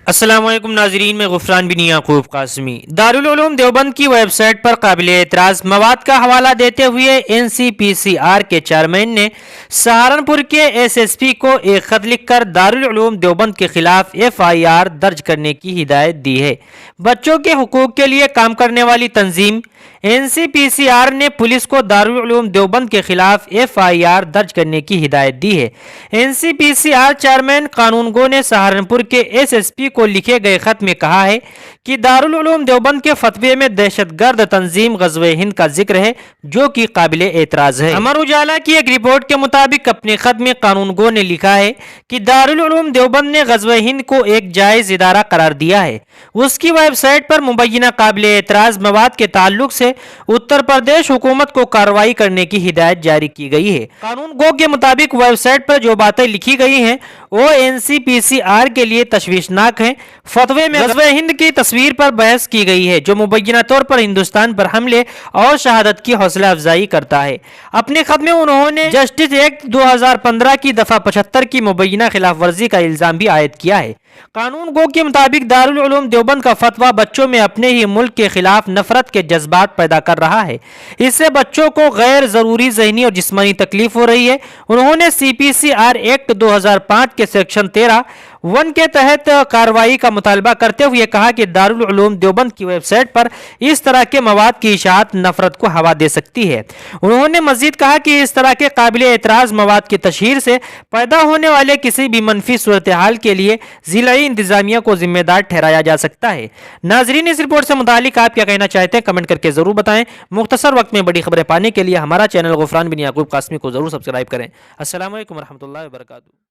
السلام علیکم ناظرین، میں غفران بن یعقوب قاسمی۔ دارالعلوم دیوبند کی ویب سائٹ پر قابل اعتراض مواد کا حوالہ دیتے ہوئے NCPCR کے چیئرمین نے سہارنپور کے SSP کو ایک خط لکھ کر دارالعلوم دیوبند کے خلاف FIR درج کرنے کی ہدایت دی ہے۔ بچوں کے حقوق کے لیے کام کرنے والی تنظیم NCPCR نے پولیس کو دارالعلوم دیوبند کے خلاف FIR درج کرنے کی ہدایت دی ہے۔ NCPCR چیئرمین قانون گو نے سہارنپور کے SSP کو لکھے گئے خط میں کہا ہے کہ دارالعلوم دیوبند کے فتوے میں دہشت گرد تنظیم غزوہ ہند کا ذکر ہے، جو کہ قابل اعتراض ہے۔ امر اجالا کی ایک رپورٹ کے مطابق اپنے خط میں قانون گو نے لکھا ہے کہ دارالعلوم دیوبند نے غزوہ ہند کو ایک جائز ادارہ قرار دیا ہے۔ اس کی ویب سائٹ پر مبینہ قابل اعتراض مواد کے تعلق سے اتر پردیش حکومت کو کارروائی کرنے کی ہدایت جاری کی گئی ہے۔ قانون گو کے مطابق ویب سائٹ پر جو باتیں لکھی گئی ہیں وہ NCPCR کے لیے تشویشناک ہیں۔ فتوے میں غزوہ ہند کی تصویر پر بحث کی گئی ہے، جو مبینہ طور پر ہندوستان پر حملے اور شہادت کی حوصلہ افزائی کرتا ہے۔ اپنے خط میں انہوں نے جسٹس ایکٹ 2015 کی دفعہ 75 کی مبینہ خلاف ورزی کا الزام بھی عائد کیا ہے۔ قانون گو کے مطابق دارالعلوم دیوبند کا فتویٰ بچوں میں اپنے ہی ملک کے خلاف نفرت کے جذبات پیدا کر رہا ہے۔ اس سے بچوں کو غیر ضروری ذہنی اور جسمانی تکلیف ہو رہی ہے۔ انہوں نے CPCR ایکٹ 2005 کے سیکشن 13(1) کے تحت کارروائی کا مطالبہ کرتے ہوئے کہا کہ دارالعلوم دیوبند کی ویب سائٹ پر اس طرح کے مواد کی اشاعت نفرت کو ہوا دے سکتی ہے۔ انہوں نے مزید کہا کہ اس طرح کے قابل اعتراض مواد کی تشہیر سے پیدا ہونے والے کسی بھی منفی صورتحال کے لیے ضلعی انتظامیہ کو ذمہ دار ٹھہرایا جا سکتا ہے۔ ناظرین، اس رپورٹ سے متعلق آپ کیا کہنا چاہتے ہیں کمنٹ کر کے ضرور بتائیں۔ مختصر وقت میں بڑی خبریں پانے کے لیے ہمارا چینل غفران بن یعقوب قاسمی کو ضرور سبسکرائب کریں۔ السلام علیکم ورحمۃ اللہ وبرکاتہ۔